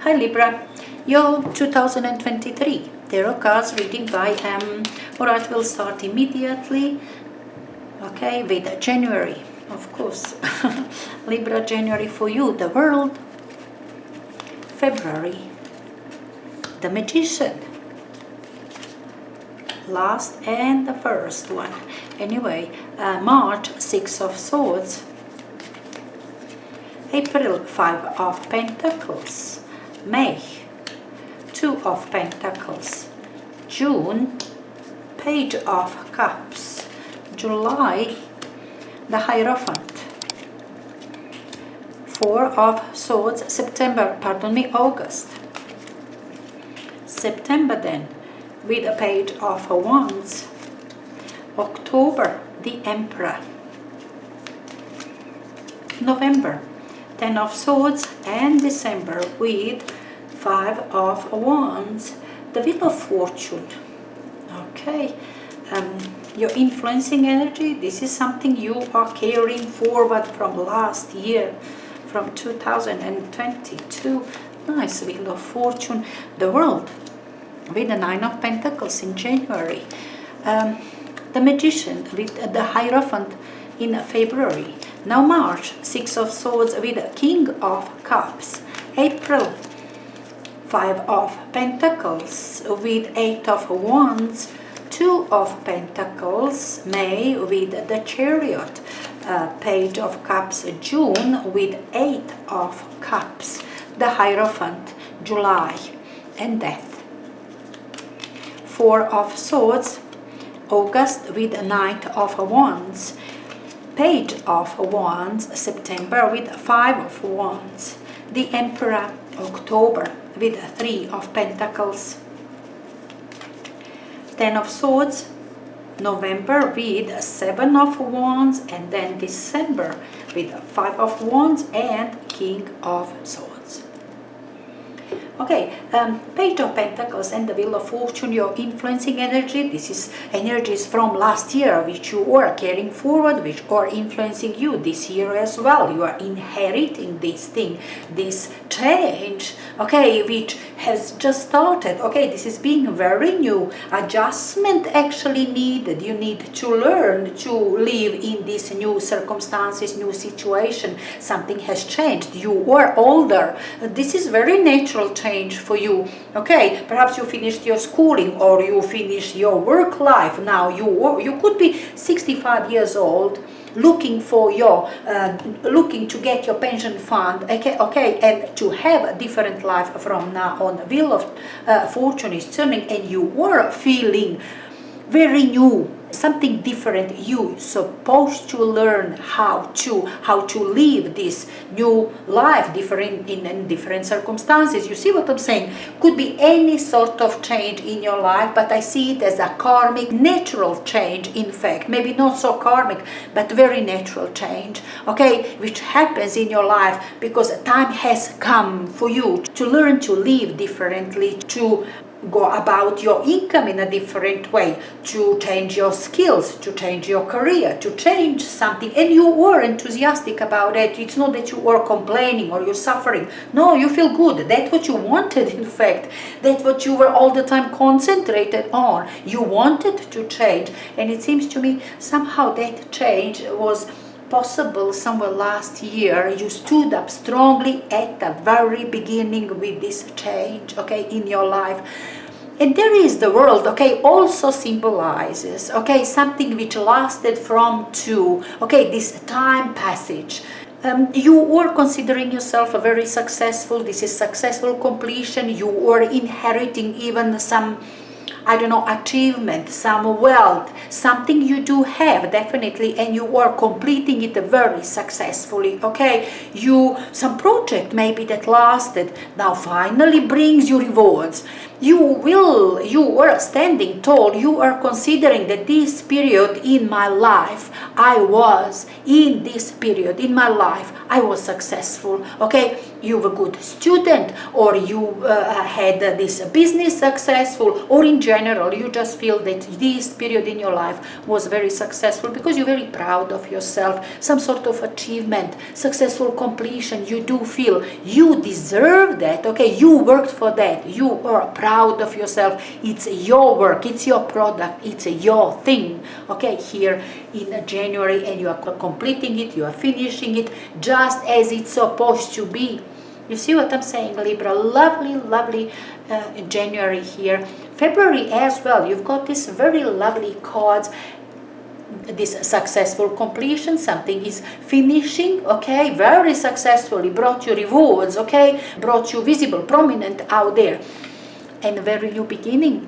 Hi Libra, your 2023 tarot cards reading by alright, we'll start immediately, okay, with January, of course. Libra, January for you, the World. February, the Magician. Last and the first one. Anyway, March, Six of Swords. April, Five of Pentacles. May, Two of Pentacles. June, Page of Cups. July, the Hierophant. Four of Swords. August. September then, with a Page of Wands. October, the Emperor. November, Ten of Swords, and December with Five of Wands, the Wheel of Fortune. Okay, your influencing energy, this is something you are carrying forward from last year, from 2022. Nice Wheel of Fortune, the World, with the Nine of Pentacles in January. The Magician with the Hierophant in February. Now March, Six of Swords with King of Cups. April, Five of Pentacles with Eight of Wands. Two of Pentacles. May with the Chariot. Page of Cups. June with Eight of Cups. The Hierophant. July and Death. Four of Swords. August with Knight of Wands. Page of Wands, September with Five of Wands. The Emperor, October with Three of Pentacles. Ten of Swords, November with Seven of Wands, and then December with Five of Wands and King of Swords. Okay, Page of Pentacles and the Wheel of Fortune, your influencing energy. This is energies from last year which you are carrying forward, which are influencing you this year as well. You are inheriting this thing, this change, okay, which has just started. Okay, this is being very new. Adjustment actually needed. You need to learn to live in these new circumstances, new situation. Something has changed. You are older. This is very natural change for you. Okay, perhaps you finished your schooling or you finished your work life. Now you could be 65 years old, looking for your looking to get your pension fund, okay, and to have a different life from now on. Wheel of Fortune is turning and you were feeling very new, something different. You supposed to learn how to live this new life different in different circumstances. You see what I'm saying? Could be any sort of change in your life, but I see it as a karmic, natural change. In fact, maybe not so karmic, but very natural change, okay, which happens in your life because time has come for you to learn to live differently, to go about your income in a different way, to change your skills, to change your career, to change something, and you were enthusiastic about it. It's not that you were complaining or you're suffering. No, you feel good. That's what you wanted, in fact. That's what you were all the time concentrated on. You wanted to change, and it seems to me somehow that change was possible somewhere last year. You stood up strongly at the very beginning with this change, okay, in your life. And there is the World, okay, also symbolizes, okay, something which lasted from two, okay, this time passage. You were considering yourself a very successful. This is successful completion. You were inheriting even some, I don't know, achievement, some wealth, something you do have, definitely, and you are completing it very successfully, okay? Some project maybe that lasted, now finally brings you rewards. You are standing tall. You are considering that this period in my life, in this period in my life, I was successful, okay? you were a good student, or you had this business successful, or in general you just feel that this period in your life was very successful because you're very proud of yourself, some sort of achievement, successful completion. You do feel you deserve that, okay? You worked for that, you are proud of yourself. It's your work, it's your product, it's your thing, okay? Here in January, and you are completing it, you are finishing it just as it's supposed to be. You see what I'm saying, Libra? Lovely, lovely January here. February as well, you've got this very lovely cards, this successful completion, something is finishing, okay, very successfully, brought you rewards, okay, brought you visible, prominent out there, and a very new beginning.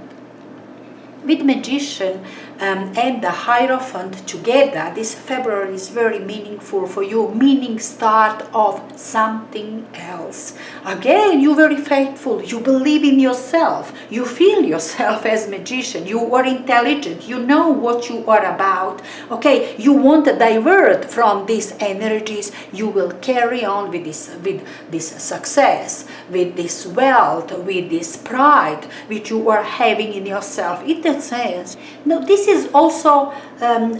With Magician and the Hierophant together, this February is very meaningful for you, meaning start of something else. Again, you're very faithful, you believe in yourself, you feel yourself as Magician, you are intelligent, you know what you are about, okay? You won't divert from these energies, you will carry on with this success, with this wealth, with this pride which you are having in yourself. It sense. Now this is also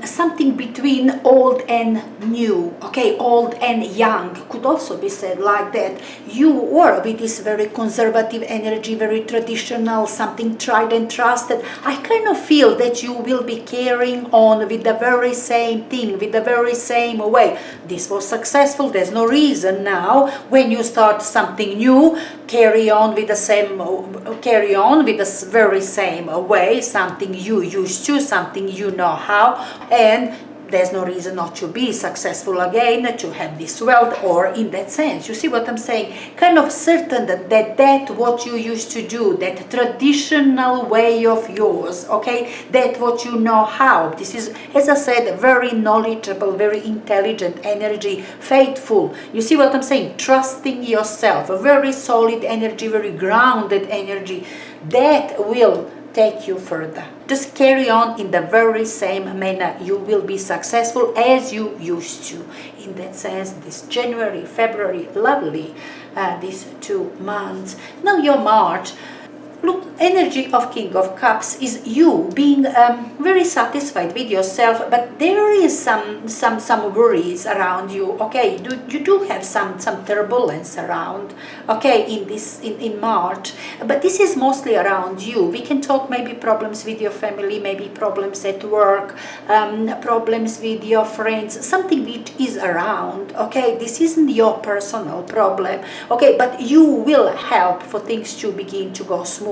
something between old and new, okay, old and young, could also be said like that. You are with this very conservative energy, very traditional, something tried and trusted. I kind of feel that you will be carrying on with the very same thing, with the very same way. This was successful, there's no reason now when you start something new, carry on with the very same way, something you used to, something you know how, and there's no reason not to be successful again, to have this wealth, or in that sense. You see what I'm saying? Kind of certain that what you used to do, that traditional way of yours, okay, that what you know how. This is, as I said, very knowledgeable, very intelligent energy, faithful. You see what I'm saying? Trusting yourself, a very solid energy, very grounded energy that will take you further. Just carry on in the very same manner. You will be successful as you used to. In that sense, this January, February, lovely, these 2 months. Now your March. Look, energy of King of Cups is you being very satisfied with yourself, but there is some worries around you. Okay, you do have some turbulence around. Okay, in March, but this is mostly around you. We can talk maybe problems with your family, maybe problems at work, problems with your friends, something which is around. Okay, this isn't your personal problem. Okay, but you will help for things to begin to go smoothly.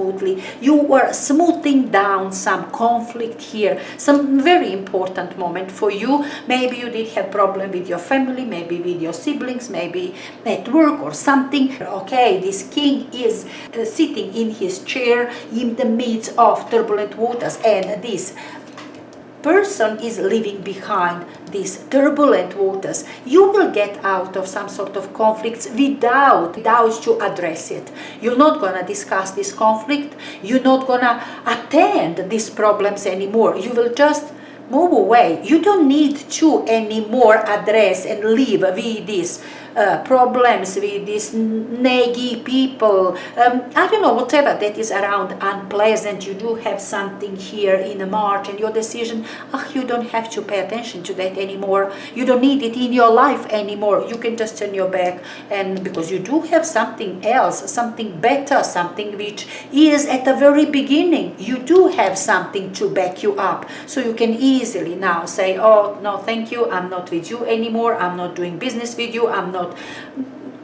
You are smoothing down some conflict here, some very important moment for you. Maybe you did have problem with your family, maybe with your siblings, maybe at work or something. Okay, this king is sitting in his chair in the midst of turbulent waters, and this person is leaving behind these turbulent waters. You will get out of some sort of conflicts without to address it. You're not gonna discuss this conflict. You're not gonna attend these problems anymore. You will just move away. You don't need to anymore address and live with these problems, with these naggy people, I don't know, whatever that is around unpleasant. You do have something here in March, and your decision, you don't have to pay attention to that anymore. You don't need it in your life anymore. You can just turn your back, and because you do have something else, something better, something which is at the very beginning. You do have something to back you up, so you can easily now say, oh no, thank you, I'm not with you anymore, I'm not doing business with you, I'm not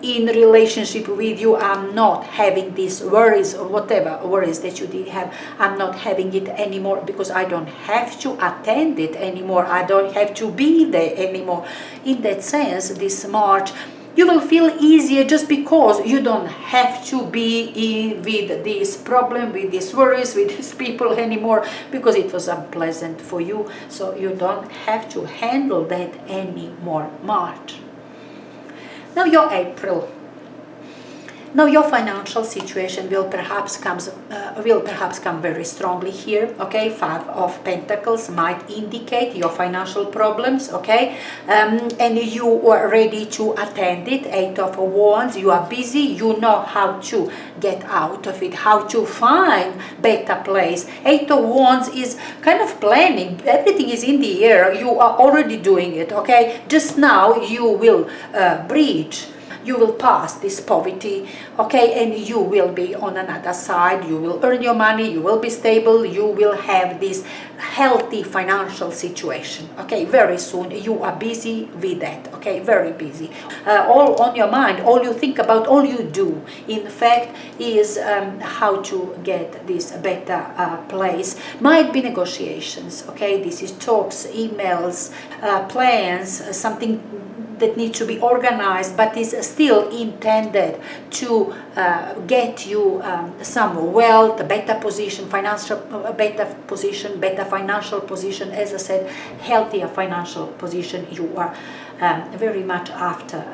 in relationship with you, I'm not having these worries or whatever worries that you did have. I'm not having it anymore because I don't have to attend it anymore. I don't have to be there anymore. In that sense, this March, you will feel easier just because you don't have to be with this problem, with these worries, with these people anymore, because it was unpleasant for you. So you don't have to handle that anymore, March. Now your April. Now your financial situation will perhaps come very strongly here. Okay, Five of Pentacles might indicate your financial problems. Okay, and you are ready to attend it. Eight of Wands, you are busy. You know how to get out of it, how to find better place. Eight of Wands is kind of planning. Everything is in the air. You are already doing it. Okay, just now you will breach. You will pass this poverty, okay, and you will be on another side. You will earn your money, you will be stable, you will have this healthy financial situation, okay, very soon. You are busy with that, okay, very busy. All on your mind, all you think about, all you do, in fact, is how to get this better place. Might be negotiations, okay, this is talks, emails, plans, something that needs to be organized, but is still intended to get you some wealth, a better position, financial, better position, better financial position. As I said, healthier financial position you are very much after.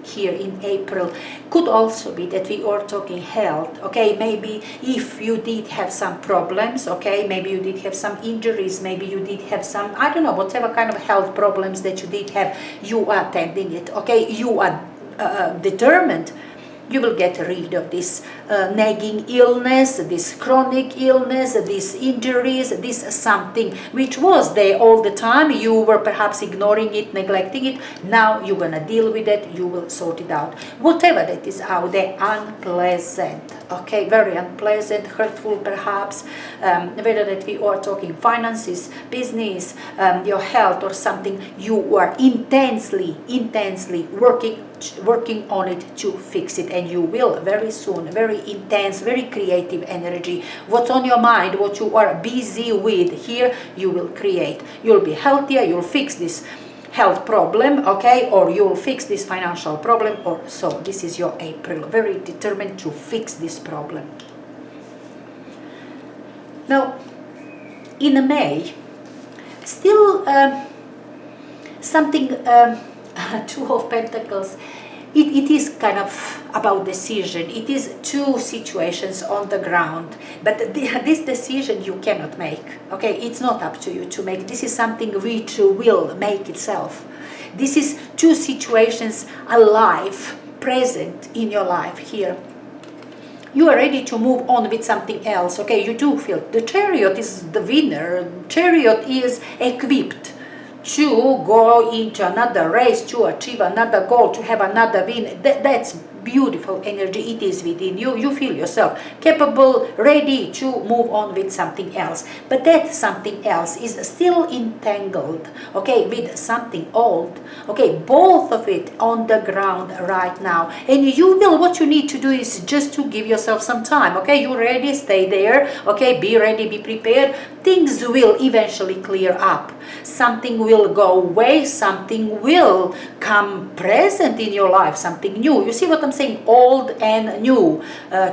Here in April could also be that we are talking health, okay, maybe if you did have some problems, okay, maybe you did have some injuries, maybe you did have some, I don't know, whatever kind of health problems that you did have, you are attending it, okay, you are determined. You will get rid of this nagging illness, this chronic illness, these injuries, this something which was there all the time. You were perhaps ignoring it, neglecting it. Now you're going to deal with it. You will sort it out. Whatever that is out there, unpleasant, okay, very unpleasant, hurtful perhaps, whether that we are talking finances, business, your health or something, you are intensely working on it to fix it, and you will very soon. Very intense, very creative energy. What's on your mind, what you are busy with here, you will create. You'll be healthier, you'll fix this health problem, okay, or you'll fix this financial problem, or so. This is your April, very determined to fix this problem. Now in May, still something, Two of Pentacles, it is kind of about decision. It is two situations on the ground, but this decision you cannot make, okay, it's not up to you to make. This is something which will make itself. This is two situations alive, present in your life here. You are ready to move on with something else, okay, you do feel the Chariot is the winner. Chariot is equipped to go into another race, to achieve another goal, to have another win. That's beautiful energy. It is within you. You feel yourself capable, ready to move on with something else. But that something else is still entangled, okay, with something old. Okay, both of it on the ground right now. And you will, what you need to do is just to give yourself some time, okay? You're ready, stay there, okay? Be ready, be prepared. Things will eventually clear up. Something will go away, something will come present in your life, something new. You see what I'm saying? Old and new.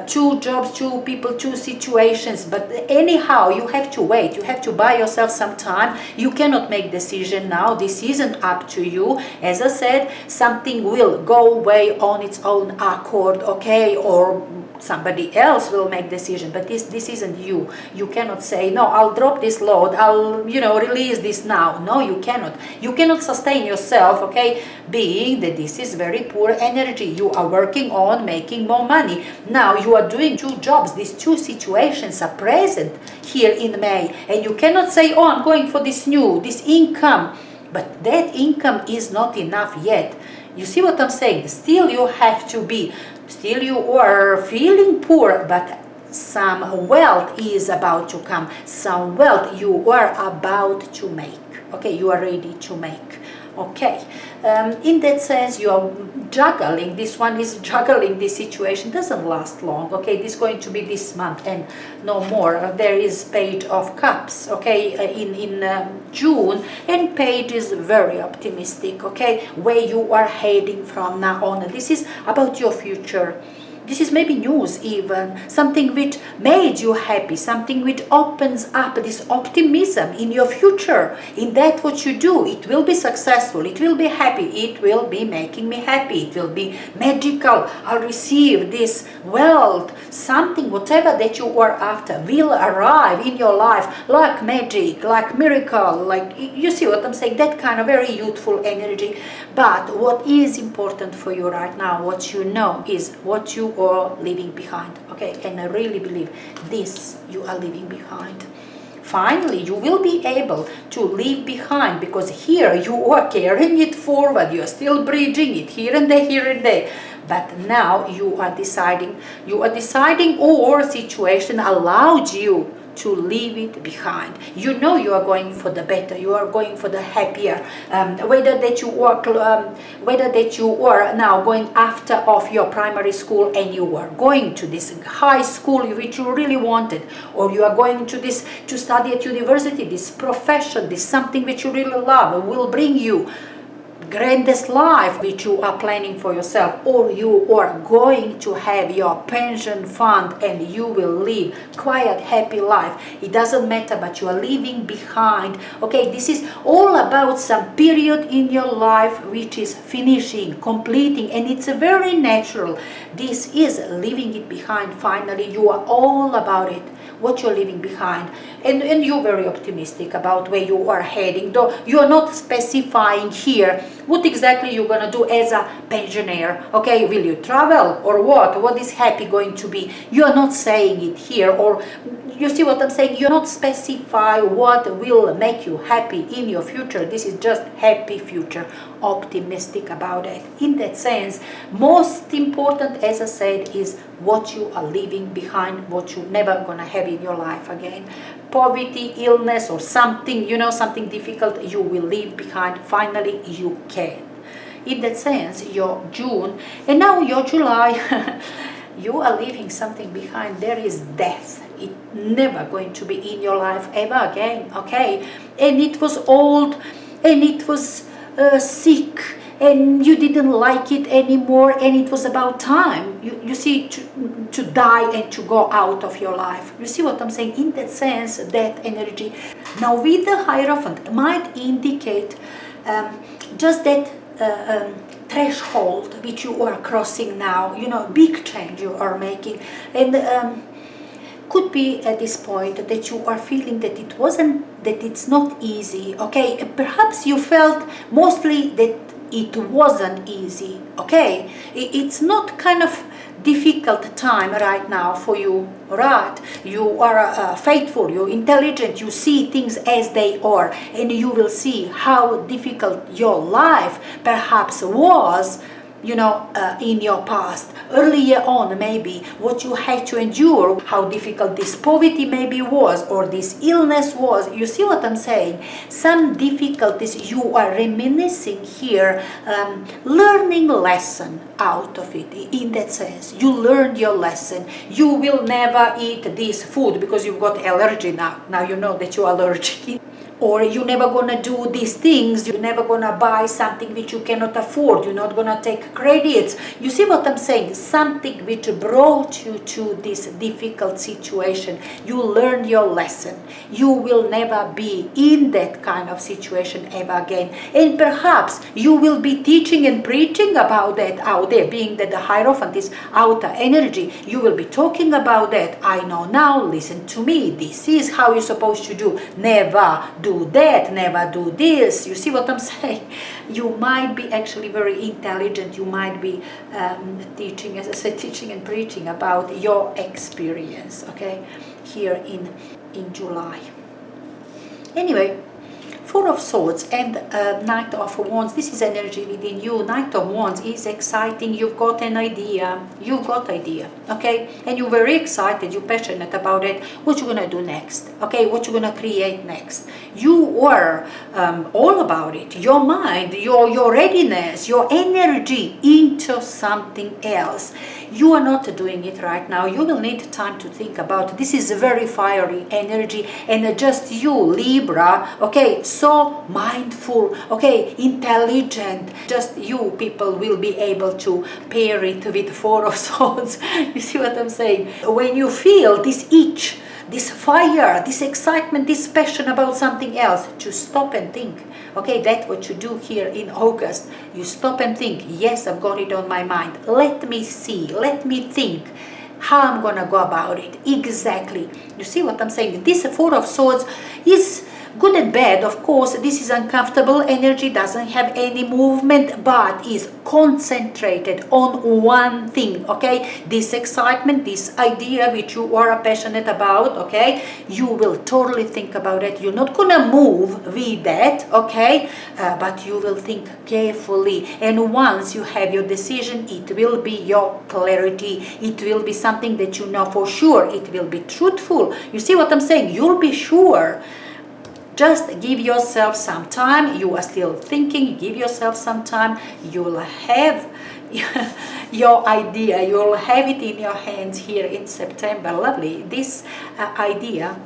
Two jobs, two people, two situations. But anyhow, you have to wait. You have to buy yourself some time. You cannot make decision now. This isn't up to you. As I said, something will go away on its own accord, okay? Or somebody else will make decision, but this isn't you. You cannot say, no, I'll drop this load, I'll release this now. No, you cannot sustain yourself, okay, being that this is very poor energy. You are working on making more money. Now you are doing two jobs. These two situations are present here in May, and you cannot say, oh, I'm going for this income, but that income is not enough yet. You see what I'm saying? Still you have to be, still you are feeling poor, but some wealth is about to come. Some wealth you are about to make. Okay, you are ready to make. Okay, in that sense you are juggling. This one is juggling this situation. Doesn't last long. Okay, this is going to be this month and no more. There is Page of Cups, okay, in June, and Page is very optimistic, okay, where you are heading from now on. This is about your future. this is maybe news even, something which made you happy, something which opens up this optimism in your future, in that what you do. It will be successful, it will be happy, it will be making me happy, it will be magical, I'll receive this wealth, something, whatever that you are after will arrive in your life like magic, like miracle, like, you see what I'm saying, that kind of very youthful energy. But what is important for you right now, what you know, is what you are leaving behind, okay? And I really believe this you are leaving behind. Finally, you will be able to leave behind, because here you are carrying it forward, you are still bridging it here and there, but now you are deciding, or situation allowed you to leave it behind. You know you are going for the better, you are going for the happier, whether that you are now going after of your primary school and you are going to this high school which you really wanted, or you are going to study at university, this profession, this something which you really love, will bring you grandest life which you are planning for yourself, or you are going to have your pension fund and you will live quiet happy life. It doesn't matter, but you are leaving behind, okay? This is all about some period in your life which is finishing, completing, and it's a very natural. This is leaving it behind. Finally, you are all about it, what you're leaving behind, and you're very optimistic about where you are heading, though you are not specifying here what exactly you're going to do as a pensioner, okay? Will you travel or what is happy going to be? You are not saying it here, or you see what I'm saying, you're not specify what will make you happy in your future. This is just happy future, optimistic about it. In that sense, most important, as I said, is what you are leaving behind, what you're never gonna have in your life again. Poverty, illness, or something, something difficult, you will leave behind. Finally, you can. In that sense, your June and now your July, you are leaving something behind. There is death. It never going to be in your life ever again, okay? And it was old, and it was sick, and you didn't like it anymore, and it was about time, you see, to die and to go out of your life. You see what I'm saying? In that sense, that energy. Now with the Hierophant might indicate just that threshold which you are crossing now, big change you are making, and could be at this point that you are feeling that it's not easy, okay? Perhaps you felt mostly that it wasn't easy, okay? It's not kind of difficult time right now for you, right? You are faithful, you're intelligent, you see things as they are, and you will see how difficult your life perhaps was, in your past, earlier on, maybe what you had to endure, how difficult this poverty maybe was, or this illness was. You see what I'm saying? Some difficulties you are reminiscing here, learning lesson out of it. In that sense, you learned your lesson. You will never eat this food because you've got allergy now. Now you know that you're allergic. Or you're never gonna do these things, you're never gonna buy something which you cannot afford, you're not gonna take credits. You see what I'm saying? Something which brought you to this difficult situation. You learned your lesson. You will never be in that kind of situation ever again. And perhaps you will be teaching and preaching about that out there, being that the Hierophant is outer energy. You will be talking about that. I know now, listen to me, this is how you're supposed to do. Never do that, never do this. You see what I'm saying? You might be actually very intelligent. You might be teaching, as I said, teaching and preaching about your experience, okay, here in July. Anyway, Four of Swords and Knight of Wands. This is energy within you. Knight of Wands is exciting. You've got an idea. You've got idea, okay? And you're very excited. You're passionate about it. What you're gonna do next, okay? What you're gonna create next. You are all about it. Your mind, your readiness, your energy into something else. You are not doing it right now. You will need time to think about it. This is a very fiery energy, and just you, Libra, okay, so mindful, okay, intelligent. Just you people will be able to pair it with Four of Swords. You see what I'm saying? When you feel this itch, this fire, this excitement, this passion about something else, to stop and think. Okay, that's what you do here in August. You stop and think, yes, I've got it on my mind. Let me see, let me think how I'm gonna go about it. Exactly. You see what I'm saying? This Four of Swords is good and bad. Of course, this is uncomfortable energy, doesn't have any movement, but is concentrated on one thing, okay? This excitement, this idea which you are passionate about, okay? You will totally think about it. You're not gonna move with that, okay? But you will think carefully. And once you have your decision, it will be your clarity. It will be something that you know for sure. It will be truthful. You see what I'm saying? You'll be sure. Just give yourself some time. You are still thinking. Give yourself some time. You'll have your idea. You'll have it in your hands here in September. Lovely. This idea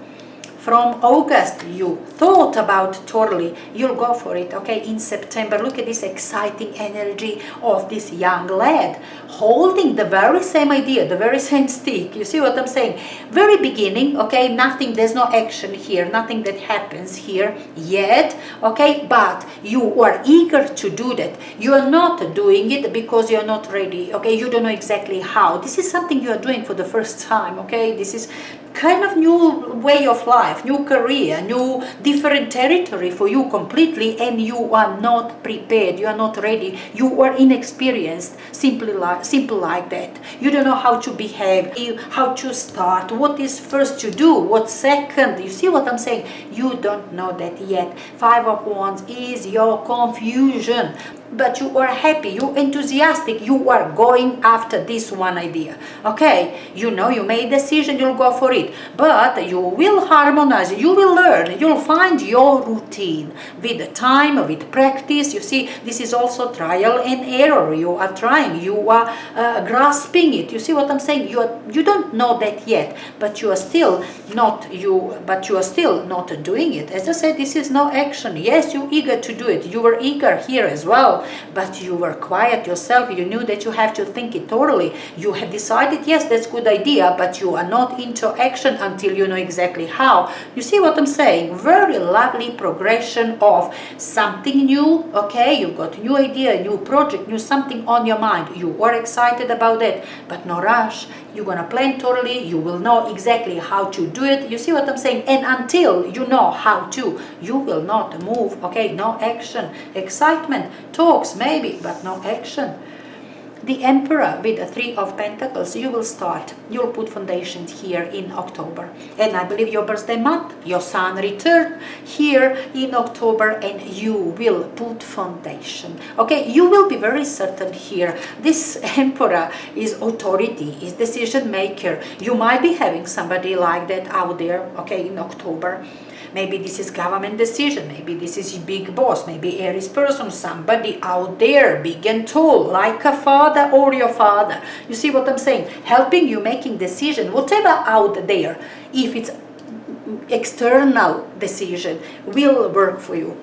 from August you thought about totally, you'll go for it, okay? In September, look at this exciting energy of this young lad holding the very same idea, the very same stick. You see what I'm saying? Very beginning, okay? Nothing, there's no action here, nothing that happens here yet, okay? But you are eager to do that. You are not doing it because you're not ready, okay? You don't know exactly how. This is something you are doing for the first time, okay? This is kind of new way of life, new career, new different territory for you completely, and you are not prepared, you are not ready, you are inexperienced, simple like that. You don't know how to behave, how to start, what is first to do, what second. You see what I'm saying? You don't know that yet. Five of Wands is your confusion. But you are happy, you're enthusiastic, you are going after this one idea, okay? You know, you made a decision, you'll go for it, but you will harmonize, you will learn, you'll find your routine with time, with practice. You see, this is also trial and error. You are trying, you are grasping it. You see what I'm saying? You don't know that yet, but you are still not doing it. As I said, this is no action. Yes, you're eager to do it, you were eager here as well, but you were quiet yourself. You knew that you have to think it thoroughly. You have decided, yes, that's a good idea, but you are not into action until you know exactly how. You see what I'm saying? Very lovely progression of something new, okay? You've got a new idea, a new project, new something on your mind. You are excited about it, but no rush. You're gonna plan totally. You will know exactly how to do it. You see what I'm saying? And until you know how to, you will not move, okay? No action. Excitement, talks maybe, but no action. The Emperor with the Three of Pentacles, you will start. You'll put foundations here in October. And I believe your birthday month, your Sun return here in October, and you will put foundation. Okay, you will be very certain here. This Emperor is authority, is decision maker. You might be having somebody like that out there, okay, in October. Maybe this is government decision, maybe this is big boss, maybe Aries person, somebody out there, big and tall, like a father or your father. You see what I'm saying? Helping you making decision, whatever out there, if it's external decision, will work for you.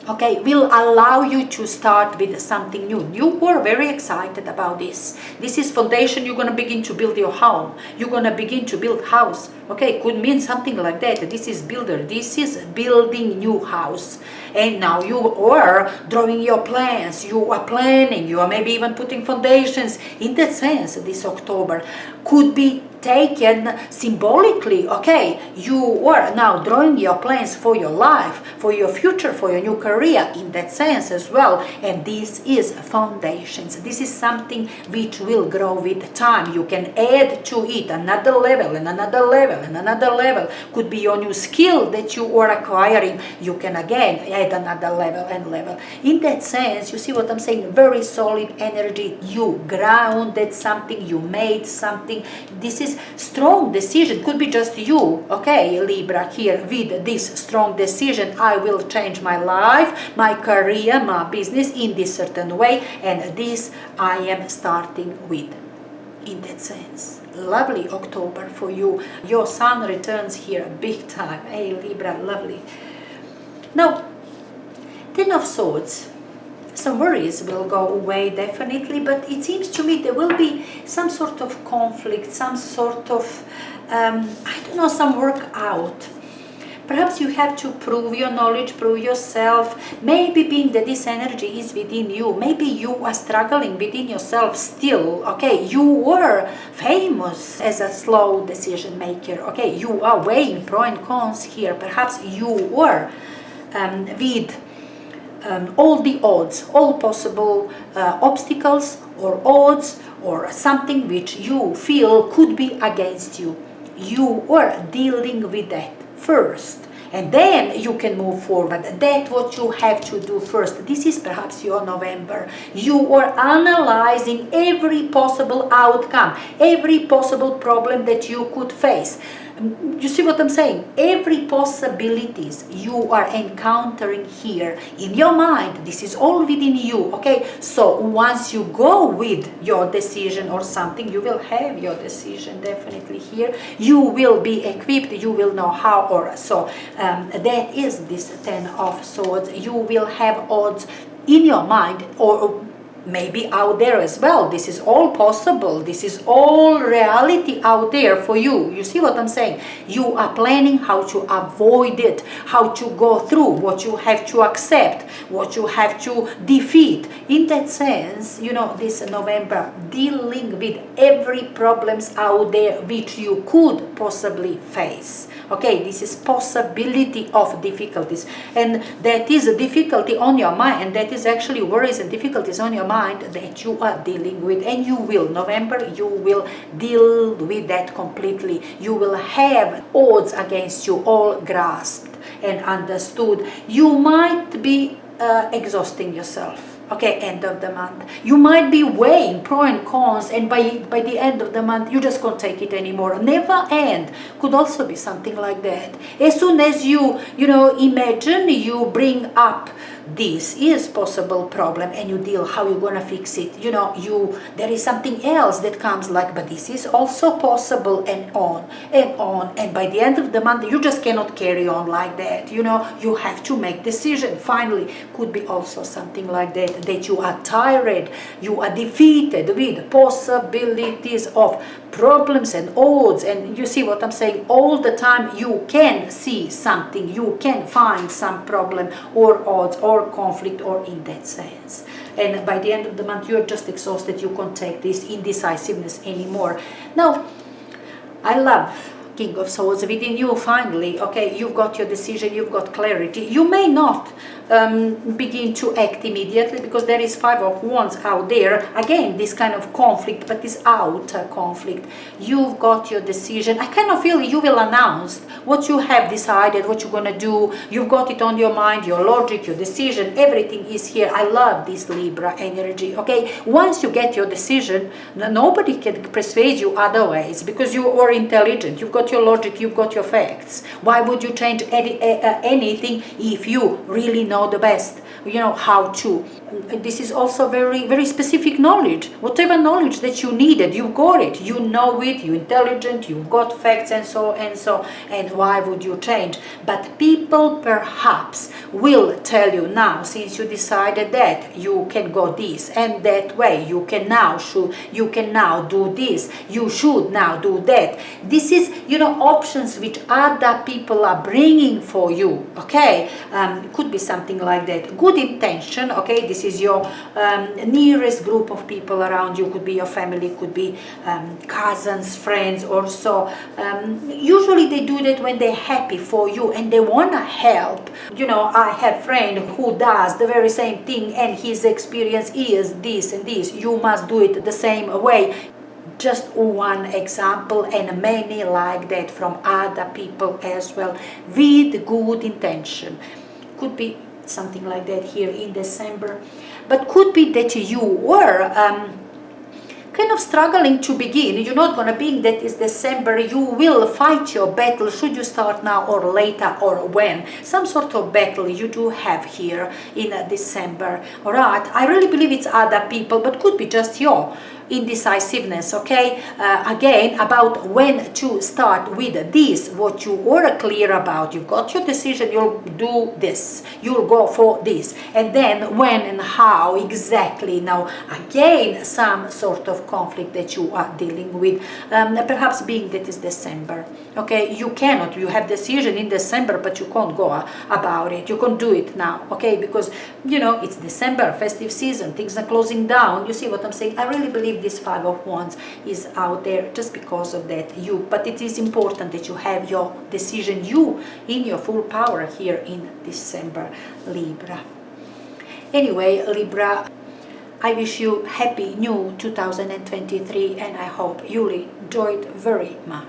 Okay, will allow you to start with something new. You were very excited about this. This is foundation. You're going to begin to build your home. You're going to begin to build house. Okay, could mean something like that. This is builder. This is building new house. And now you are drawing your plans. You are planning. You are maybe even putting foundations. In that sense, this October could be taken symbolically. Okay, you are now drawing your plans for your life, for your future, for your new career, in that sense as well. And this is foundations. This is something which will grow with time. You can add to it another level and another level and another level. Could be your new skill that you are acquiring. You can again add another level and level. In that sense, you see what I'm saying? Very solid energy. You grounded something, you made something. This is strong decision. Could be just you, okay, Libra, here with this strong decision. I will change my life, my career, my business in this certain way, and this I am starting with. in that sense. Lovely October for you. Your sun returns here big time. Hey Libra, lovely. Now, Ten of Swords. Some worries will go away definitely, but it seems to me there will be some sort of conflict, some sort of, I don't know, some work out. Perhaps you have to prove your knowledge, prove yourself. Maybe being that this energy is within you, maybe you are struggling within yourself still, okay? You were famous as a slow decision maker, okay? You are weighing pro and cons here. Perhaps you were with all the odds, all possible obstacles or odds or something which you feel could be against you. You were dealing with that first, and then you can move forward. That's what you have to do first. This is perhaps your November. You are analyzing every possible outcome, every possible problem that you could face. You see what I'm saying? Every possibilities you are encountering here in your mind, this is all within you, okay? So once you go with your decision or something, you will have your decision definitely here. You will be equipped, you will know how or so. That is this Ten of Swords. You will have odds in your mind or maybe out there as well. This is all possible. This is all reality out there for you. You see what I'm saying? You are planning how to avoid it, how to go through, what you have to accept, what you have to defeat. In that sense, you know, this November, dealing with every problems out there which you could possibly face. Okay, this is possibility of difficulties, and that is a difficulty on your mind, and that is actually worries and difficulties on your mind that you are dealing with, and you will, November, you will deal with that completely. You will have odds against you all grasped and understood. You might be exhausting yourself. Okay, end of the month. You might be weighing pro and cons, and by the end of the month, you just can't take it anymore. Never end. Could also be something like that. As soon as you imagine, you bring up this is possible problem and you deal how you're gonna fix it. There is something else that comes like, but this is also possible, and on and on. And by the end of the month, you just cannot carry on like that. You have to make decision. Finally, could be also something like that you are tired, you are defeated with possibilities of problems and odds. And you see what I'm saying? All the time you can see something, you can find some problem or odds or conflict or in that sense. And by the end of the month, you're just exhausted. You can't take this indecisiveness anymore. Now, I love King of Swords within you. Finally, okay, you've got your decision, you've got clarity. You may not begin to act immediately because there is Five of Wands out there. Again, this kind of conflict, but this outer conflict. You've got your decision. I kind of feel you will announce what you have decided, what you're gonna do. You've got it on your mind, your logic, your decision, everything is here. I love this Libra energy, okay? Once you get your decision, nobody can persuade you otherwise because you are intelligent. You've got your logic, you've got your facts. Why would you change anything if you really know the best, how to? This is also very, very specific knowledge. Whatever knowledge that you needed, you got it. You know it, you're intelligent, you've got facts and so. And why would you change? But people perhaps will tell you now, since you decided that, you can go this and that way. You can now do this. You should now do that. This is, options which other people are bringing for you, okay? Could be something like that. Good intention, okay? This is your nearest group of people around you. Could be your family, could be cousins, friends or so. Usually they do that when they're happy for you and they want to help. I have a friend who does the very same thing and his experience is this and this. You must do it the same way. Just one example, and many like that from other people as well, with good intention. Could be something like that here in December, but could be that you were kind of struggling to begin. You're not going to be, that is December, you will fight your battle. Should you start now or later or when? Some sort of battle you do have here in December. All right, I really believe it's other people, but could be just your indecisiveness, okay? Again, about when to start with this, what you are clear about. You've got your decision, you'll do this, you'll go for this, and then when and how exactly. Now, again, some sort of conflict that you are dealing with, perhaps being that is December, okay? You cannot, you have decision in December, but you can't go about it. You can't do it now, okay? Because, you know, it's December, festive season, things are closing down. You see what I'm saying? I really believe this Five of Wands is out there just because of that. But it is important that you have your decision, you in your full power here in December, Libra. Anyway, Libra, I wish you happy new 2023, and I hope you'll enjoy it very much.